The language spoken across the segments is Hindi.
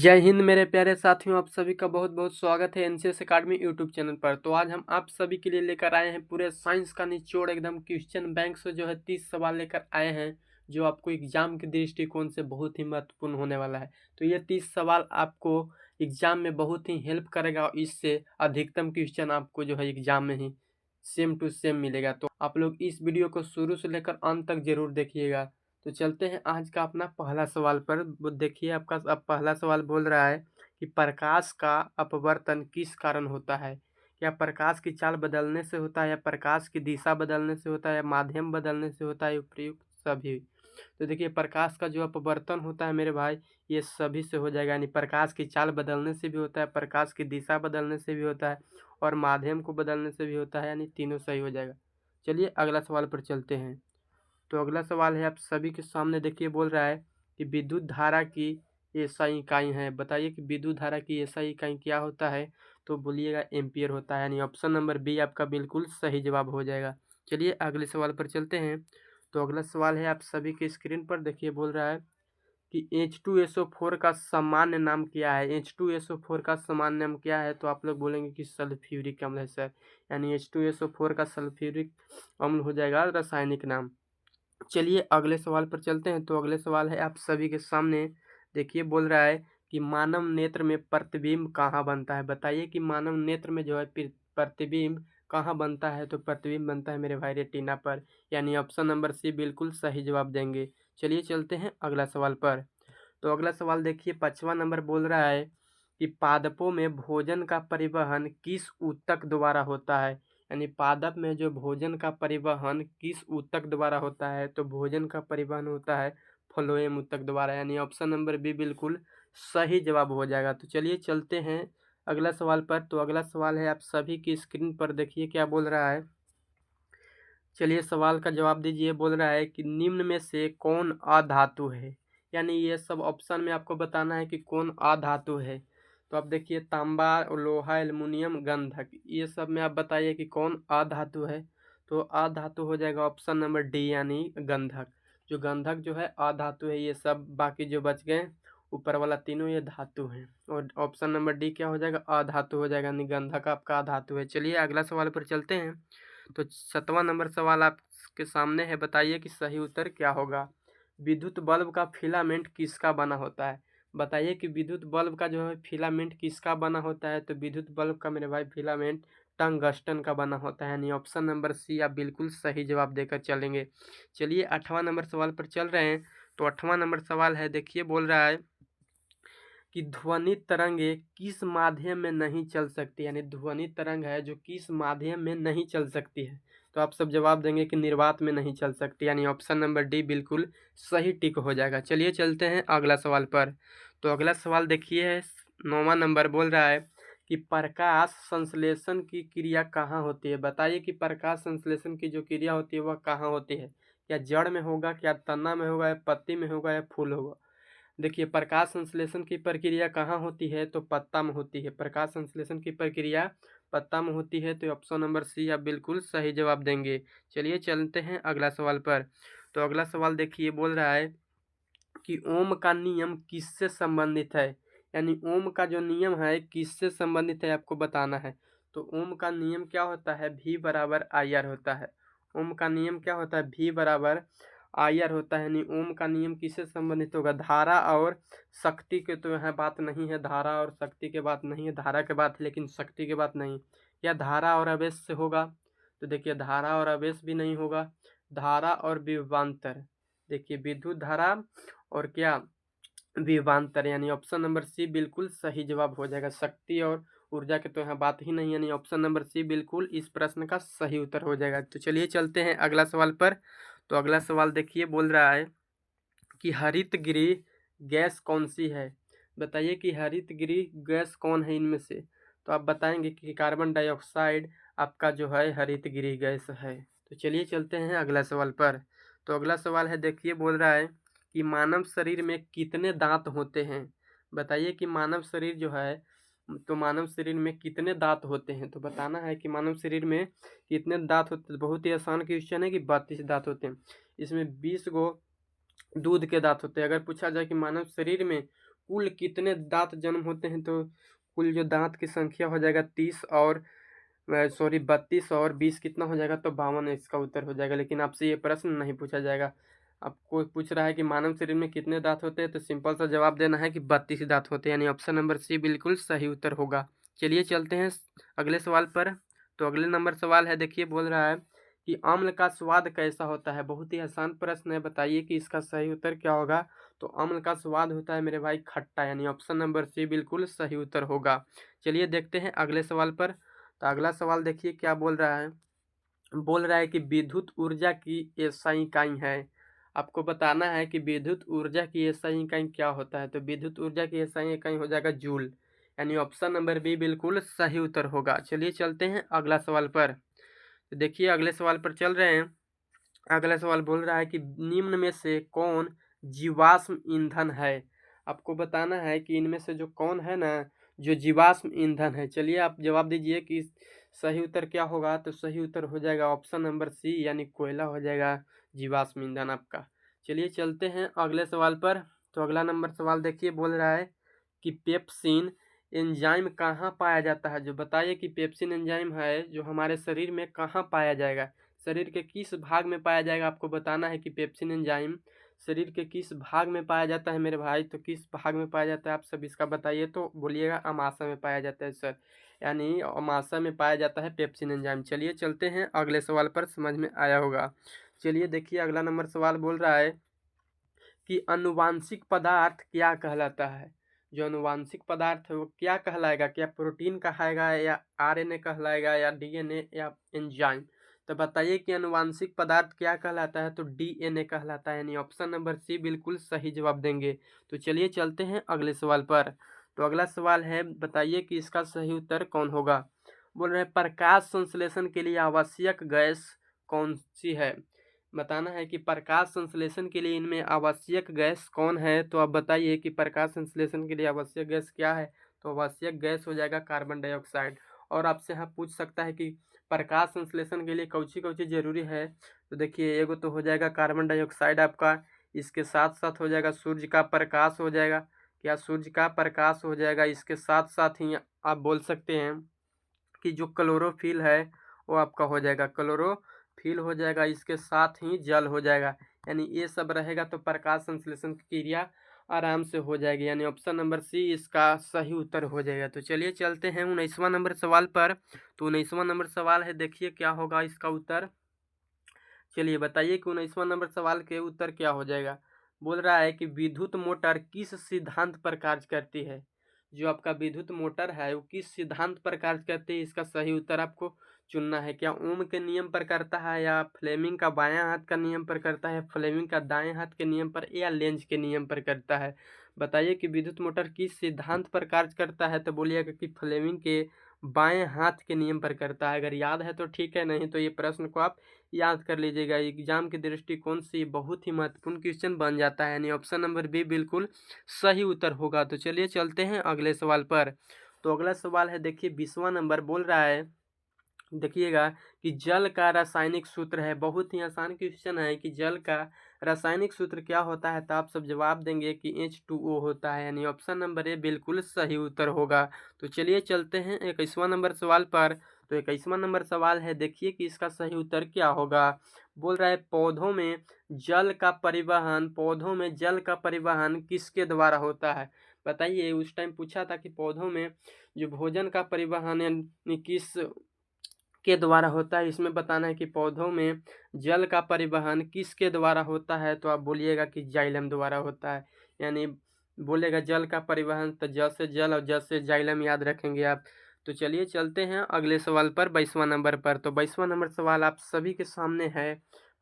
जय हिंद मेरे प्यारे साथियों, आप सभी का बहुत बहुत स्वागत है एनसीएस एकेडमी यूट्यूब चैनल पर। तो आज हम आप सभी के लिए लेकर आए हैं पूरे साइंस का निचोड़ एकदम क्वेश्चन बैंक से जो है 30 सवाल लेकर आए हैं, जो आपको एग्जाम के दृष्टिकोण से बहुत ही महत्वपूर्ण होने वाला है। तो ये 30 सवाल आपको एग्जाम में बहुत ही हेल्प करेगा और इससे अधिकतम क्वेश्चन आपको जो है एग्जाम में ही सेम टू सेम मिलेगा। तो आप लोग इस वीडियो को शुरू से लेकर अंत तक जरूर देखिएगा। तो चलते हैं आज का अपना पहला सवाल पर। देखिए आपका अब पहला सवाल बोल रहा है कि प्रकाश का अपवर्तन किस कारण होता है। क्या प्रकाश की चाल बदलने से होता है, या प्रकाश की दिशा बदलने से होता है, या माध्यम बदलने से होता है, उपयुक्त सभी। तो देखिए प्रकाश का जो अपवर्तन होता है मेरे भाई, ये सभी से हो जाएगा। यानी प्रकाश की चाल बदलने से भी होता है, प्रकाश की दिशा बदलने से भी होता है, और माध्यम को बदलने से भी होता है। यानी तीनों सही हो जाएगा। चलिए अगला सवाल पर चलते हैं। तो अगला सवाल है आप सभी के सामने, देखिए बोल रहा है कि विद्युत धारा की एसआई इकाई है। बताइए कि विद्युत धारा की एसआई इकाई क्या होता है। तो बोलिएगा एम्पियर होता है। यानी ऑप्शन नंबर बी आपका बिल्कुल सही जवाब हो जाएगा। चलिए अगले सवाल पर चलते हैं। तो अगला सवाल है आप सभी के स्क्रीन पर, देखिए बोल रहा है कि H2SO4 का सामान्य नाम क्या है। H2SO4 का सामान्य नाम क्या है। तो आप लोग बोलेंगे कि सल्फ्यूरिक अम्ल है सर। यानी H2SO4 का सल्फ्यूरिक अम्ल हो जाएगा रासायनिक नाम। चलिए अगले सवाल पर चलते हैं। तो अगले सवाल है आप सभी के सामने, देखिए बोल रहा है कि मानव नेत्र में प्रतिबिंब कहाँ बनता है। बताइए कि मानव नेत्र में जो है प्रतिबिंब कहाँ बनता है। तो प्रतिबिंब बनता है मेरे भाई रेटिना पर। यानी ऑप्शन नंबर सी बिल्कुल सही जवाब देंगे। चलिए चलते हैं अगला सवाल पर। तो अगला सवाल देखिए 5वां नंबर बोल रहा है कि पादपों में भोजन का परिवहन किस ऊतक द्वारा होता है। यानी पादप में जो भोजन का परिवहन किस ऊतक द्वारा होता है। तो भोजन का परिवहन होता है फ्लोएम ऊतक द्वारा। यानी ऑप्शन नंबर बी बिल्कुल सही जवाब हो जाएगा। तो चलिए चलते हैं अगला सवाल पर। तो अगला सवाल है आप सभी की स्क्रीन पर, देखिए क्या बोल रहा है। चलिए सवाल का जवाब दीजिए। बोल रहा है कि निम्न में से कौन अधातु है। यानी ये सब ऑप्शन में आपको बताना है कि कौन अधातु है। तो आप देखिए तांबा, लोहा, एल्युमिनियम, गंधक, ये सब में आप बताइए कि कौन अधातु है। तो अधातु हो जाएगा ऑप्शन नंबर डी यानी गंधक। जो गंधक जो है अधातु है। ये सब बाकी जो बच गए ऊपर वाला तीनों ये धातु हैं। और ऑप्शन नंबर डी क्या हो जाएगा, अधातु हो जाएगा। यानी गंधक आपका अधातु है। चलिए अगला सवाल पर चलते हैं। तो 7वां नंबर सवाल आपके सामने है। बताइए कि सही उत्तर क्या होगा। विद्युत बल्ब का फिलामेंट किसका बना होता है। बताइए कि विद्युत बल्ब का जो है फिलामेंट किसका बना होता है। तो विद्युत बल्ब का मेरे भाई फिलामेंट टंगस्टन का बना होता है। यानी ऑप्शन नंबर सी आप बिल्कुल सही जवाब देकर चलेंगे। चलिए 8वां नंबर सवाल पर चल रहे हैं। तो 8वां नंबर सवाल है, देखिए बोल रहा है कि ध्वनि तरंगे किस माध्यम में नहीं चल सकती। यानी ध्वनि तरंग है जो किस माध्यम में नहीं चल सकती है। तो आप सब जवाब देंगे कि निर्वात में नहीं चल सकती। यानी ऑप्शन नंबर डी बिल्कुल सही टिक हो जाएगा। चलिए चलते हैं अगला सवाल पर। तो अगला सवाल देखिए 9वां नंबर बोल रहा है कि प्रकाश संश्लेषण की क्रिया कहाँ होती है। बताइए कि प्रकाश संश्लेषण की जो क्रिया होती है वह कहाँ होती है। क्या जड़ में होगा, क्या तना में होगा, या पत्ती में होगा, या फूल होगा। देखिए प्रकाश संश्लेषण की प्रक्रिया कहाँ होती है। तो पत्ता में होती है। प्रकाश संश्लेषण की प्रक्रिया पत्ता में होती है। तो ऑप्शन नंबर सी आप बिल्कुल सही जवाब देंगे। चलिए चलते हैं अगला सवाल पर। तो अगला सवाल देखिए बोल रहा है कि ओम का नियम किससे संबंधित है। यानी ओम का जो नियम है किससे संबंधित है आपको बताना है। तो ओम का नियम क्या होता है, भी बराबर आई आर होता है। ओम का नियम क्या होता है, भी बराबर आई आर होता है। यानी ओम का नियम किससे संबंधित होगा, धारा और शक्ति के तो यहाँ बात नहीं है। धारा और शक्ति के बात नहीं है, धारा के बात है लेकिन शक्ति के बात नहीं। या धारा और आवेश से होगा। तो देखिए धारा और आवेश भी नहीं होगा। धारा और विभवांतर, देखिए विद्युत धारा और क्या विभवांतर। यानी ऑप्शन नंबर सी बिल्कुल सही जवाब हो जाएगा। शक्ति और ऊर्जा के तो यहाँ बात ही नहीं। यानी ऑप्शन नंबर सी बिल्कुल इस प्रश्न का सही उत्तर हो जाएगा। तो चलिए चलते हैं अगला सवाल पर। तो अगला सवाल देखिए बोल रहा है कि हरित गृह गैस कौन सी है। बताइए कि हरित गृह गैस कौन है इनमें से। तो आप बताएंगे कि कार्बन डाइऑक्साइड आपका जो है हरित गृह गैस है। तो चलिए चलते हैं अगला सवाल पर। तो अगला सवाल है, देखिए बोल रहा है कि मानव शरीर में कितने दांत होते हैं। बताइए कि मानव शरीर जो है, तो मानव शरीर में कितने दांत होते हैं। तो बताना है कि मानव शरीर में कितने दांत होते हैं। बहुत ही आसान क्वेश्चन है कि 32 दांत होते हैं। इसमें 20 गो दूध के दांत होते हैं। अगर पूछा जाए कि मानव शरीर में कुल कितने दांत जन्म होते हैं, तो कुल जो दांत की संख्या हो जाएगा 30 और 32 और 20 कितना हो जाएगा, तो 52 इसका उत्तर हो जाएगा। लेकिन आपसे ये प्रश्न नहीं पूछा जाएगा। आपको पूछ रहा है कि मानव शरीर में कितने दांत होते हैं, तो सिंपल सा जवाब देना है कि 32 दांत होते हैं, यानी ऑप्शन नंबर सी बिल्कुल सही उत्तर होगा। चलिए चलते हैं अगले सवाल पर। तो अगले नंबर सवाल है, देखिए बोल रहा है कि अम्ल का स्वाद कैसा होता है। बहुत ही आसान प्रश्न है, बताइए कि इसका सही उत्तर क्या होगा। तो अम्ल का स्वाद होता है मेरे भाई खट्टा, यानी ऑप्शन नंबर सी बिल्कुल सही उत्तर होगा। चलिए देखते हैं अगले सवाल पर। तो अगला सवाल देखिए क्या बोल रहा है। बोल रहा है कि विद्युत ऊर्जा की एसआई इकाई है। आपको बताना है कि विद्युत ऊर्जा की एसआई इकाई क्या होता है। तो विद्युत ऊर्जा की एसआई इकाई हो जाएगा जूल, यानी ऑप्शन नंबर बी बिल्कुल सही उत्तर होगा। चलिए चलते हैं अगला सवाल पर। तो देखिए अगले सवाल पर चल रहे हैं। अगला सवाल बोल रहा है कि निम्न में से कौन जीवाश्म ईंधन है। आपको बताना है कि इनमें से जो कौन है ना, जो जीवाश्म ईंधन है। चलिए आप जवाब दीजिए कि सही उत्तर क्या होगा। तो सही उत्तर हो जाएगा ऑप्शन नंबर सी, यानी कोयला हो जाएगा जीवाश्म ईंधन आपका। चलिए चलते हैं अगले सवाल पर। तो अगला नंबर सवाल देखिए बोल रहा है कि पेप्सिन एंजाइम कहाँ पाया जाता है। जो बताइए कि पेप्सिन एंजाइम है जो हमारे शरीर में कहाँ पाया जाएगा, शरीर के किस भाग में पाया जाएगा। आपको बताना है कि पेप्सिन एंजाइम शरीर के किस भाग में पाया जाता है मेरे भाई। तो किस भाग में पाया जाता है आप सब इसका बताइए। तो बोलिएगा अमाशय में पाया जाता है सर, यानी अमाशय में पाया जाता है पेप्सिन एंजाइम। चलिए चलते हैं अगले सवाल पर, समझ में आया होगा। चलिए देखिए अगला नंबर सवाल बोल रहा है कि अनुवांशिक पदार्थ क्या कहलाता है। जो अनुवांशिक पदार्थ है वो क्या कहलाएगा, क्या प्रोटीन कहलाएगा या आरएनए कहलाएगा या डीएनए या एंजाइम। तो बताइए कि अनुवांशिक पदार्थ क्या कहलाता है। तो डीएनए कहलाता है, यानी ऑप्शन नंबर सी बिल्कुल सही जवाब देंगे। तो चलिए चलते हैं अगले सवाल पर। तो अगला सवाल है, बताइए कि इसका सही उत्तर कौन होगा। बोल रहे हैं प्रकाश संश्लेषण के लिए आवश्यक गैस कौन सी है। बताना है कि प्रकाश संश्लेषण के लिए इनमें आवश्यक गैस कौन है। तो आप बताइए कि प्रकाश संश्लेषण के लिए आवश्यक गैस क्या है। तो आवश्यक गैस हो जाएगा कार्बन डाइऑक्साइड। और आपसे यहाँ पूछ सकता है कि प्रकाश संश्लेषण के लिए कौची कौची जरूरी है। तो देखिए एगो तो हो जाएगा कार्बन डाइऑक्साइड आपका, इसके साथ साथ हो जाएगा सूर्य का प्रकाश हो जाएगा, क्या सूर्य का प्रकाश हो जाएगा। इसके साथ साथ ही आप बोल सकते हैं कि जो क्लोरोफिल है वो आपका हो जाएगा, क्लोरोफिल हो जाएगा। इसके साथ ही जल हो जाएगा, यानी ये सब रहेगा तो प्रकाश संश्लेषण की क्रिया आराम से हो जाएगी, यानी ऑप्शन नंबर सी इसका सही उत्तर हो जाएगा। तो चलिए चलते हैं 19वां नंबर सवाल पर। तो 19वां नंबर सवाल है, देखिए क्या होगा इसका उत्तर। चलिए बताइए कि 19वां नंबर सवाल के उत्तर क्या हो जाएगा। बोल रहा है कि विद्युत मोटर किस सिद्धांत पर कार्य करती है। जो आपका विद्युत मोटर है वो किस सिद्धांत पर कार्य करती है, इसका सही उत्तर आपको चुनना है। क्या ओम के नियम पर करता है, या फ्लेमिंग का बायां हाथ का नियम पर करता है, फ्लेमिंग का दाएं हाथ के नियम पर, या लेंज के नियम पर करता है। बताइए कि विद्युत मोटर किस सिद्धांत पर कार्य करता है। तो बोलिएगा कि फ्लेमिंग के बाएं हाथ के नियम पर करता है। अगर याद है तो ठीक है, नहीं तो ये प्रश्न को आप याद कर लीजिएगा। एग्जाम के दृष्टिकोण से ये बहुत ही महत्वपूर्ण क्वेश्चन बन जाता है, यानी ऑप्शन नंबर बी बिल्कुल सही उत्तर होगा। तो चलिए चलते हैं अगले सवाल पर। तो अगला सवाल है, देखिए 20वां नंबर बोल रहा है, देखिएगा कि जल का रासायनिक सूत्र है। बहुत ही आसान क्वेश्चन है कि जल का रासायनिक सूत्र क्या होता है। तो आप सब जवाब देंगे कि H2O होता है, यानी ऑप्शन नंबर ए बिल्कुल सही उत्तर होगा। तो चलिए चलते हैं 21वां नंबर सवाल पर। तो 21वां नंबर सवाल है, देखिए कि इसका सही उत्तर क्या होगा। बोल रहा है पौधों में जल का परिवहन किसके द्वारा होता है। बताइए उस टाइम पूछा था कि पौधों में जो भोजन का परिवहन यानी किस के द्वारा होता है। इसमें बताना है कि पौधों में जल का परिवहन किसके द्वारा होता है। तो आप बोलिएगा कि जाइलम द्वारा होता है, यानी बोलेगा जल का परिवहन तो ज से जल और ज से जाइलम याद रखेंगे आप। तो चलिए चलते हैं अगले सवाल पर, 22वां नंबर पर। तो 22वां नंबर सवाल आप सभी के सामने है,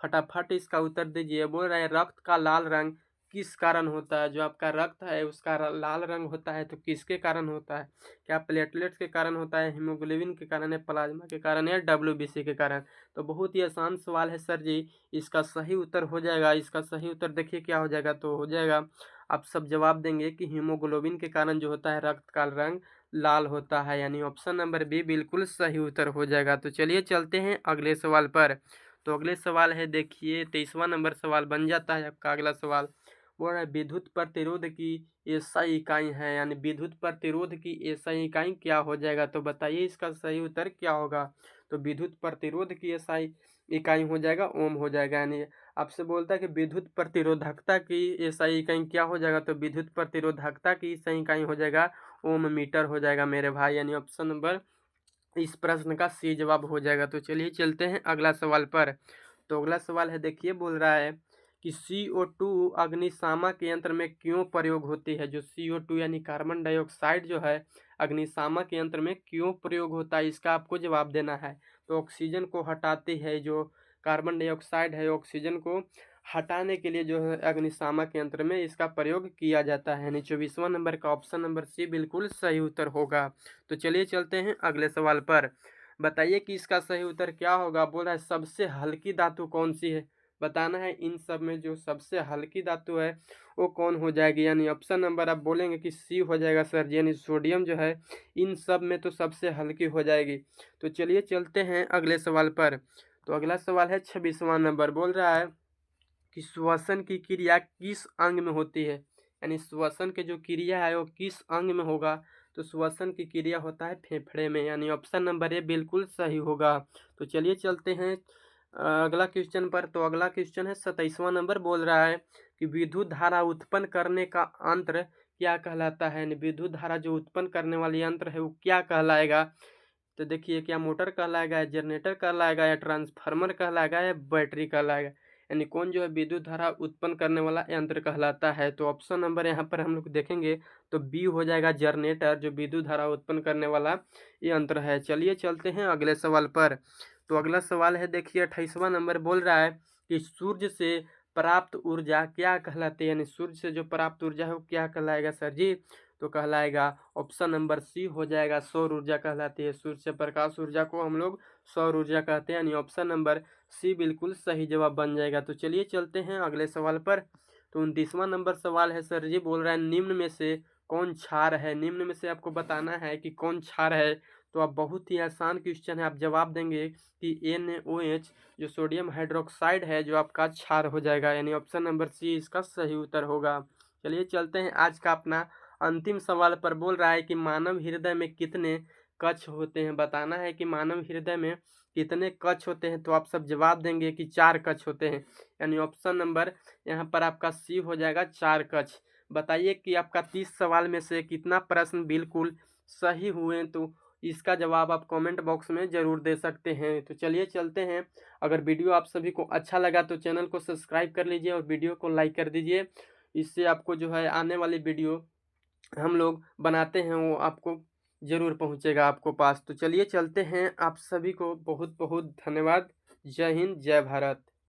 फटाफट इसका उत्तर दीजिए। बोल रहे हैं रक्त का लाल रंग किस कारण होता है। जो आपका रक्त है उसका लाल रंग होता है तो किसके कारण होता है। क्या प्लेटलेट्स के कारण होता है, हीमोग्लोबिन के कारण है, प्लाज्मा के कारण है, WBC के कारण। तो बहुत ही आसान सवाल है सर जी, इसका सही उत्तर हो जाएगा। इसका सही उत्तर देखिए क्या हो जाएगा। तो हो जाएगा, आप सब जवाब देंगे कि हीमोग्लोबिन के कारण जो होता है रक्त का रंग लाल होता है, यानी ऑप्शन नंबर बी बिल्कुल सही उत्तर हो जाएगा। तो चलिए चलते हैं अगले सवाल पर। तो अगले सवाल है, देखिए 23वां नंबर सवाल बन जाता है आपका अगला सवाल। बोल रहा है विद्युत प्रतिरोध की एसआई इकाई है, यानी विद्युत प्रतिरोध की एसआई इकाई क्या हो जाएगा? तो बताइए इसका सही उत्तर क्या होगा? तो विद्युत प्रतिरोध की एसआई इकाई हो जाएगा ओम हो जाएगा। यानी आपसे बोलता है कि विद्युत प्रतिरोधकता की एसआई इकाई क्या हो जाएगा? तो विद्युत प्रतिरोधकता की सही इकाई हो जाएगा ओम मीटर हो जाएगा मेरे भाई। यानी ऑप्शन नंबर इस प्रश्न का सी जवाब हो जाएगा। तो चलिए चलते हैं अगला सवाल पर। तो अगला सवाल है, देखिए बोल रहा है कि CO2 अग्निशामक यंत्र में क्यों प्रयोग होती है? जो CO2 यानी कार्बन डाइऑक्साइड जो है अग्निशामक यंत्र में क्यों प्रयोग होता है, इसका आपको जवाब देना है। तो ऑक्सीजन को हटाती है, जो कार्बन डाइऑक्साइड है ऑक्सीजन को हटाने के लिए जो है अग्निशामक यंत्र में इसका प्रयोग किया जाता है। यानी 24वां नंबर का ऑप्शन नंबर सी बिल्कुल सही उत्तर होगा। तो चलिए चलते हैं अगले सवाल पर। बताइए कि इसका सही उत्तर क्या होगा? बोल रहा है सबसे हल्की धातु कौन सी है? बताना है इन सब में जो सबसे हल्की धातु है वो कौन हो जाएगी। यानी ऑप्शन नंबर आप बोलेंगे कि सी हो जाएगा सर जी, यानी सोडियम जो है इन सब में तो सबसे हल्की हो जाएगी। तो चलिए चलते हैं अगले सवाल पर। तो अगला सवाल है 26वां नंबर, बोल रहा है कि श्वसन की क्रिया किस अंग में होती है? यानी श्वसन के जो क्रिया है वो किस अंग में होगा? तो श्वसन की क्रिया होता है फेफड़े में। यानी ऑप्शन नंबर ए बिल्कुल सही होगा। तो चलिए चलते हैं अगला क्वेश्चन पर। तो अगला क्वेश्चन है 27वां नंबर, बोल रहा है कि विद्युत धारा उत्पन्न करने का यंत्र क्या कहलाता है? यानी विद्युत धारा जो उत्पन्न करने वाली यंत्र है वो क्या कहलाएगा? तो देखिए क्या मोटर कहलाएगा, या जनरेटर कहलाएगा, या ट्रांसफार्मर कहलाएगा, या बैटरी कहलाएगा? यानी कौन जो है विद्युत धारा उत्पन्न करने वाला यंत्र कहलाता है? तो ऑप्शन नंबर यहाँ पर हम लोग देखेंगे तो बी हो जाएगा जनरेटर, जो विद्युत धारा उत्पन्न करने वाला यंत्र है। चलिए चलते हैं अगले सवाल पर। तो अगला सवाल है, देखिए 28वां नंबर, बोल रहा है कि सूर्य से प्राप्त ऊर्जा क्या कहलाती है? यानी सूर्य से जो प्राप्त ऊर्जा है वो क्या कहलाएगा सर जी? तो कहलाएगा ऑप्शन नंबर सी हो जाएगा सौर ऊर्जा कहलाती है। सूर्य से प्रकाश ऊर्जा को हम लोग सौर ऊर्जा कहते हैं। यानी ऑप्शन नंबर सी बिल्कुल सही जवाब बन जाएगा। तो चलिए चलते हैं अगले सवाल पर। तो 29वां नंबर सवाल है, सर जी बोल रहा है निम्न में से कौन क्षार है? निम्न में से आपको बताना है कि कौन क्षार है। तो आप बहुत ही आसान क्वेश्चन है, आप जवाब देंगे कि NaOH जो सोडियम हाइड्रोक्साइड है जो आपका क्षार हो जाएगा। यानी ऑप्शन नंबर सी इसका सही उत्तर होगा। चलिए चलते हैं आज का अपना अंतिम सवाल पर। बोल रहा है कि मानव हृदय में कितने कक्ष होते हैं? बताना है कि मानव हृदय में कितने कक्ष होते हैं। तो आप सब जवाब देंगे कि 4 कक्ष होते हैं। यानी ऑप्शन नंबर यहाँ पर आपका सी हो जाएगा 4 कक्ष। बताइए कि आपका 30 सवाल में से कितना प्रश्न बिल्कुल सही हुए? तो इसका जवाब आप कमेंट बॉक्स में ज़रूर दे सकते हैं। तो चलिए चलते हैं। अगर वीडियो आप सभी को अच्छा लगा तो चैनल को सब्सक्राइब कर लीजिए और वीडियो को लाइक कर दीजिए। इससे आपको जो है आने वाली वीडियो हम लोग बनाते हैं वो आपको ज़रूर पहुँचेगा आपको पास। तो चलिए चलते हैं। आप सभी को बहुत बहुत धन्यवाद। जय हिंद, जय भारत।